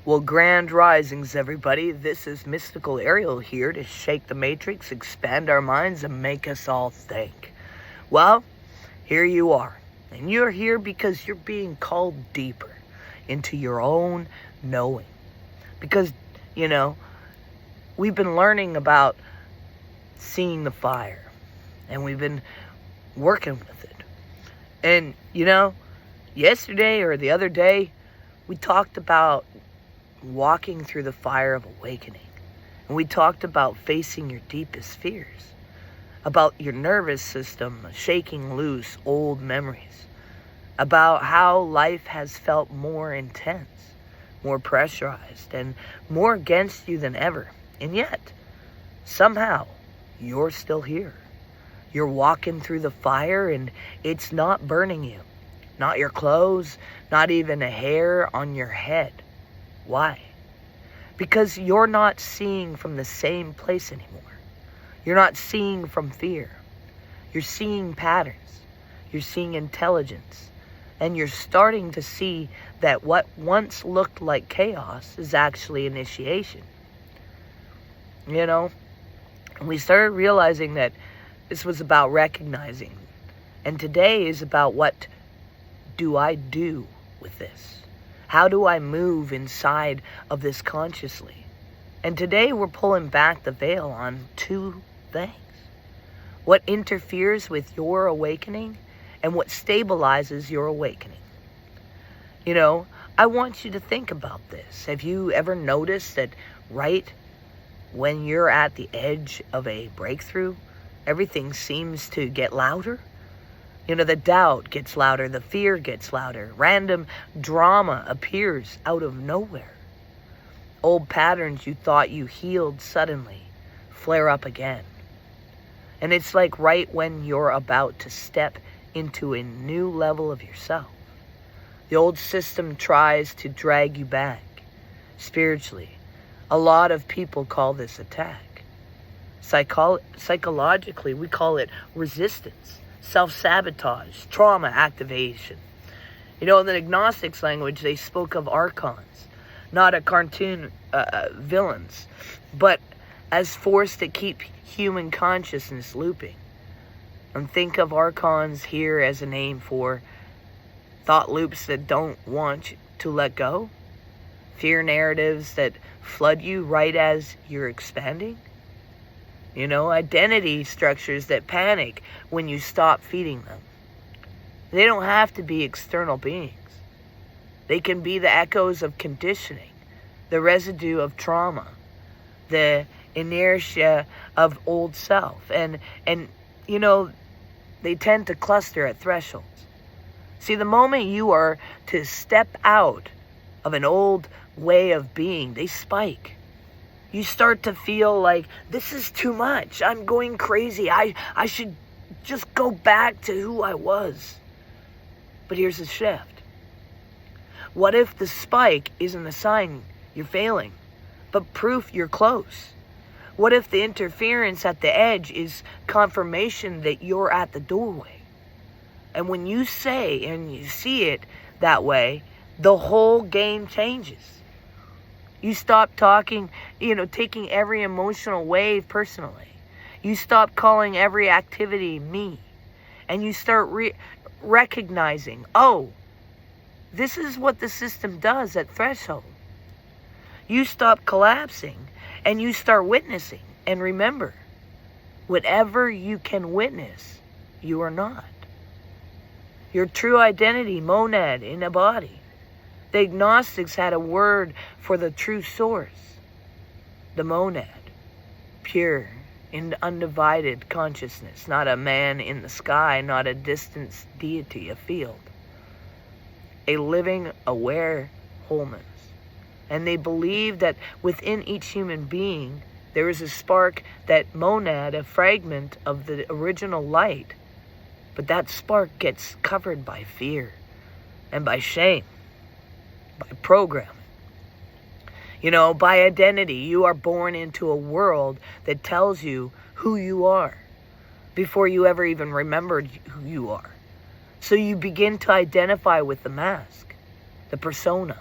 Well, grand risings, everybody. This is Mystical Ariel here to shake the matrix, expand our minds, and make us all think. Well, here you are. And you're here because you're being called deeper into your own knowing. Because, we've been learning about seeing the fire. And we've been working with it. And, yesterday or the other day, we talked about walking through the fire of awakening. And we talked about facing your deepest fears, about your nervous system shaking loose old memories, about how life has felt more intense, more pressurized, and more against you than ever. And yet, somehow, you're still here. You're walking through the fire and it's not burning you. Not your clothes, not even a hair on your head. Why? Because you're not seeing from the same place anymore. You're not seeing from fear. You're seeing patterns. You're seeing intelligence. And you're starting to see that what once looked like chaos is actually initiation. And we started realizing that this was about recognizing. And today is about what do I do with this? How do I move inside of this consciously? And today we're pulling back the veil on two things. What interferes with your awakening and what stabilizes your awakening. I want you to think about this. Have you ever noticed that right when you're at the edge of a breakthrough, everything seems to get louder? The doubt gets louder, the fear gets louder, random drama appears out of nowhere. Old patterns you thought you healed suddenly flare up again. And it's like right when you're about to step into a new level of yourself. The old system tries to drag you back spiritually. A lot of people call this attack. Psychologically, we call it resistance. Self-sabotage, trauma activation. In the agnostics language, they spoke of archons, not a cartoon villains, but as force to keep human consciousness looping. And think of archons here as a name for thought loops that don't want to let go, fear narratives that flood you right as you're expanding. Identity structures that panic when you stop feeding them. They don't have to be external beings. They can be the echoes of conditioning, the residue of trauma, the inertia of old self. And they tend to cluster at thresholds. See, the moment you are to step out of an old way of being, they spike. You start to feel like, this is too much. I'm going crazy. I should just go back to who I was. But here's the shift. What if the spike isn't a sign you're failing, but proof you're close? What if the interference at the edge is confirmation that you're at the doorway? And when you say and you see it that way, the whole game changes. You stop taking every emotional wave personally. You stop calling every activity me. And you start recognizing, this is what the system does at threshold. You stop collapsing and you start witnessing. And remember, whatever you can witness, you are not. Your true identity, monad in a body. The agnostics had a word for the true source, the monad, pure and undivided consciousness, not a man in the sky, not a distant deity afield, a living, aware wholeness. And they believe that within each human being, there is a spark, that monad, a fragment of the original light, but that spark gets covered by fear and by shame. By programming. By identity. You are born into a world that tells you who you are before you ever even remembered who you are. So you begin to identify with the mask, the persona.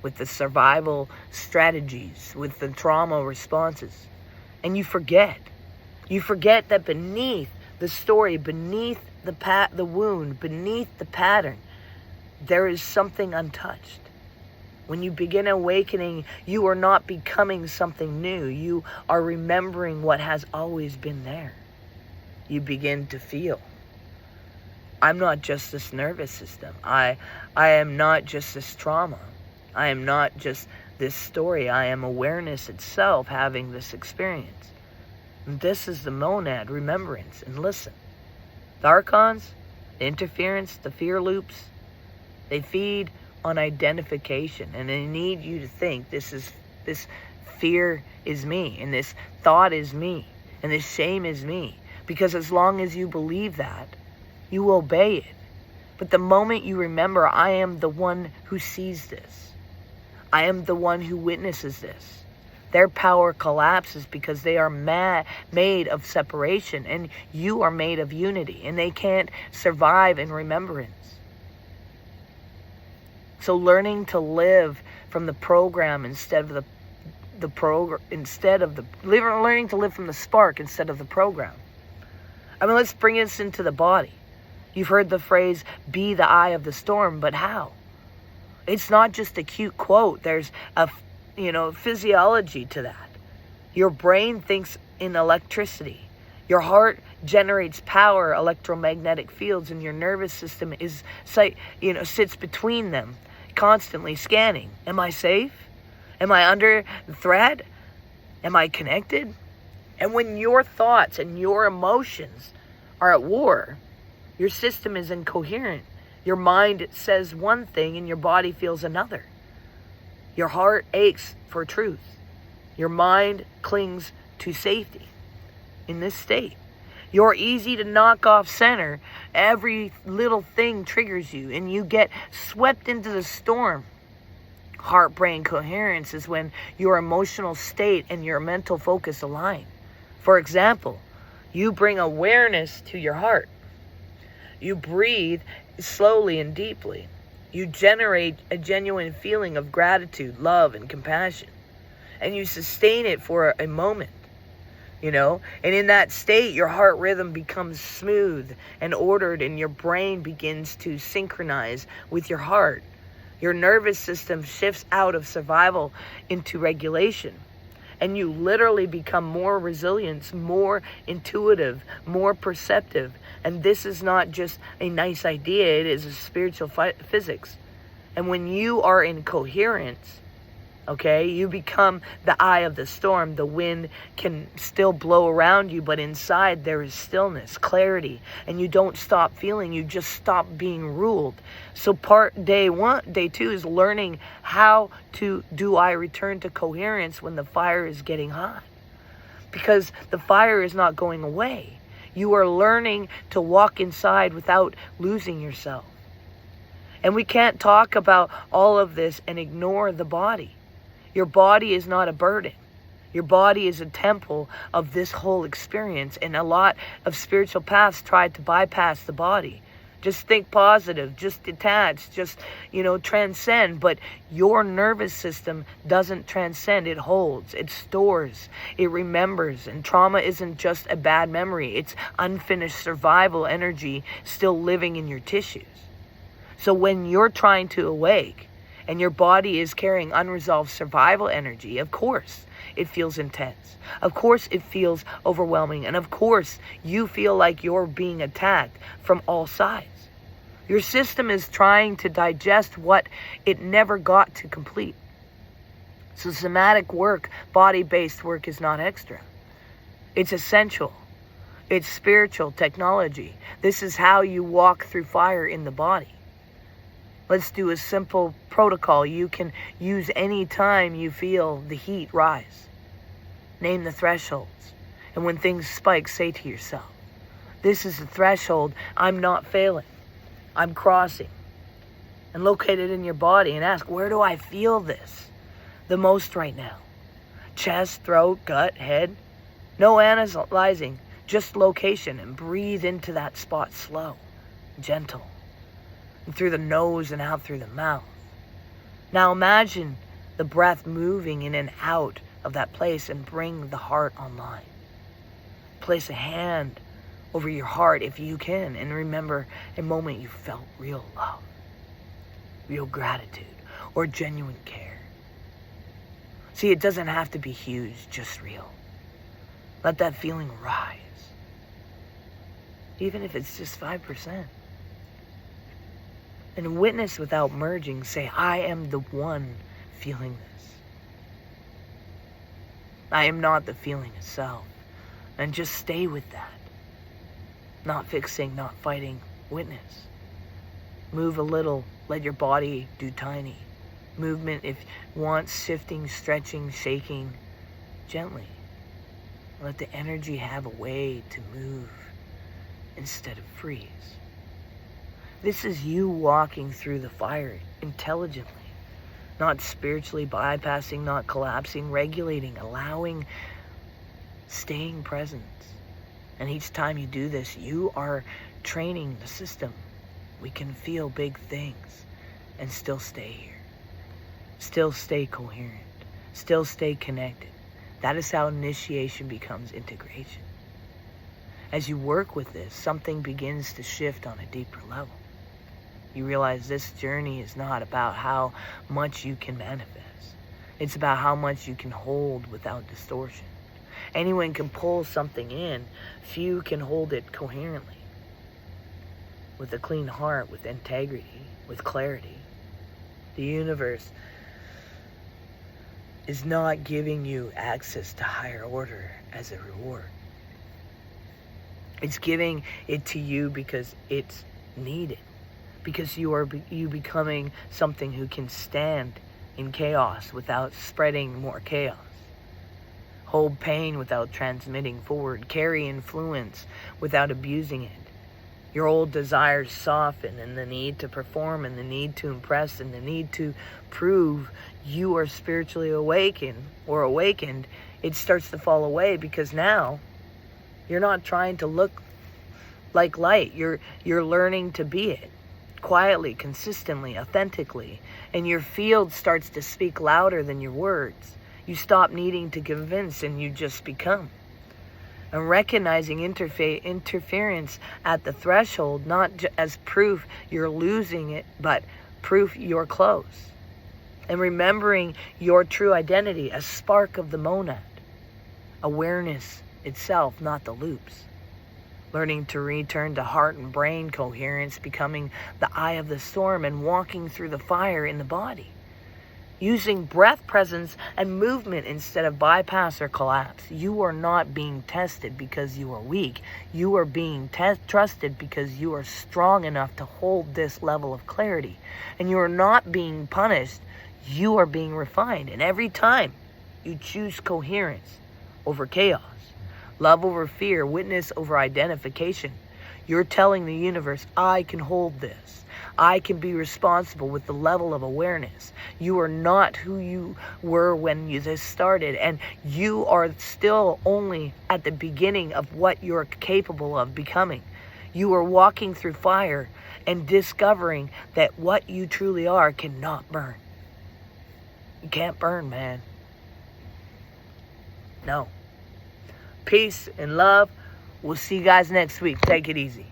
with the survival strategies, with the trauma responses. And you forget. You forget that beneath the story, beneath the wound, beneath the pattern, there is something untouched. When you begin awakening, you are not becoming something new. You are remembering what has always been there. You begin to feel. I'm not just this nervous system. I am not just this trauma. I am not just this story. I am awareness itself having this experience. And this is the monad, remembrance. And listen, the archons, the interference, the fear loops, they feed on identification, and they need you to think this fear is me, and this thought is me, and this shame is me. Because as long as you believe that, you obey it. But the moment you remember, I am the one who sees this, I am the one who witnesses this, their power collapses because they are made of separation, and you are made of unity, and they can't survive in remembrance. So learning to live from the program instead of learning to live from the spark instead of the program. I mean, let's bring this into the body. You've heard the phrase, be the eye of the storm, but how? It's not just a cute quote. There's a, physiology to that. Your brain thinks in electricity. Your heart generates power, electromagnetic fields, and your nervous system sits between them, constantly scanning. Am I safe? Am I under threat? Am I connected? And when your thoughts and your emotions are at war, your system is incoherent. Your mind says one thing and your body feels another. Your heart aches for truth. Your mind clings to safety. In this state, you're easy to knock off center. Every little thing triggers you and you get swept into the storm. Heart-brain coherence is when your emotional state and your mental focus align. For example, you bring awareness to your heart. You breathe slowly and deeply. You generate a genuine feeling of gratitude, love, and compassion. And you sustain it for a moment. And in that state, your heart rhythm becomes smooth and ordered, and your brain begins to synchronize with your heart. Your nervous system shifts out of survival into regulation, and you literally become more resilient, more intuitive, more perceptive. And this is not just a nice idea, it is a spiritual physics. And when you are in coherence, you become the eye of the storm. The wind can still blow around you, but inside there is stillness, clarity, and you don't stop feeling. You just stop being ruled. So day 2 is learning how do I return to coherence when the fire is getting hot? Because the fire is not going away. You are learning to walk inside without losing yourself. And we can't talk about all of this and ignore the body. Your body is not a burden. Your body is a temple of this whole experience. And a lot of spiritual paths try to bypass the body. Just think positive, just detach, just, transcend. But your nervous system doesn't transcend. It holds, it stores, it remembers. And trauma isn't just a bad memory. It's unfinished survival energy still living in your tissues. So when you're trying to awake, and your body is carrying unresolved survival energy, of course it feels intense. Of course it feels overwhelming. And of course you feel like you're being attacked from all sides. Your system is trying to digest what it never got to complete. So somatic work, body-based work is not extra. It's essential. It's spiritual technology. This is how you walk through fire in the body. Let's do a simple protocol you can use any time you feel the heat rise. Name the thresholds. And when things spike, say to yourself, this is the threshold. I'm not failing. I'm crossing. And locate it in your body and ask, where do I feel this the most right now? Chest, throat, gut, head. No analyzing, just location, and breathe into that spot slow, gentle. Through the nose and out through the mouth. Now imagine the breath moving in and out of that place and bring the heart online. Place a hand over your heart if you can, and remember a moment you felt real love, real gratitude, or genuine care. See, it doesn't have to be huge, just real. Let that feeling rise, even if it's just 5%. And witness without merging. Say, I am the one feeling this. I am not the feeling itself. And just stay with that. Not fixing, not fighting. Witness. Move a little. Let your body do tiny. Movement, if you want, shifting, stretching, shaking. Gently. Let the energy have a way to move instead of freeze. This is you walking through the fire intelligently. Not spiritually bypassing, not collapsing, regulating, allowing, staying present. And each time you do this, you are training the system. We can feel big things and still stay here. Still stay coherent. Still stay connected. That is how initiation becomes integration. As you work with this, something begins to shift on a deeper level. You realize this journey is not about how much you can manifest. It's about how much you can hold without distortion. Anyone can pull something in. Few can hold it coherently. With a clean heart, with integrity, with clarity. The universe is not giving you access to higher order as a reward. It's giving it to you because it's needed. Because you are becoming something who can stand in chaos without spreading more chaos. Hold pain without transmitting forward. Carry influence without abusing it. Your old desires soften, and the need to perform, and the need to impress, and the need to prove you are spiritually awakened, it starts to fall away, because now you're not trying to look like light. You're learning to be it. Quietly, consistently, authentically, and your field starts to speak louder than your words. You stop needing to convince and you just become. And recognizing interference at the threshold, not as proof you're losing it, but proof you're close. And remembering your true identity, a spark of the monad. Awareness itself, not the loops. Learning to return to heart and brain coherence, becoming the eye of the storm and walking through the fire in the body. Using breath, presence, and movement instead of bypass or collapse. You are not being tested because you are weak. You are being trusted because you are strong enough to hold this level of clarity. And you are not being punished. You are being refined. And every time you choose coherence over chaos, love over fear, witness over identification, you're telling the universe, I can hold this. I can be responsible with the level of awareness. You are not who you were when you just started, and you are still only at the beginning of what you're capable of becoming. You are walking through fire and discovering that what you truly are cannot burn. You can't burn, man. No. Peace and love. We'll see you guys next week. Take it easy.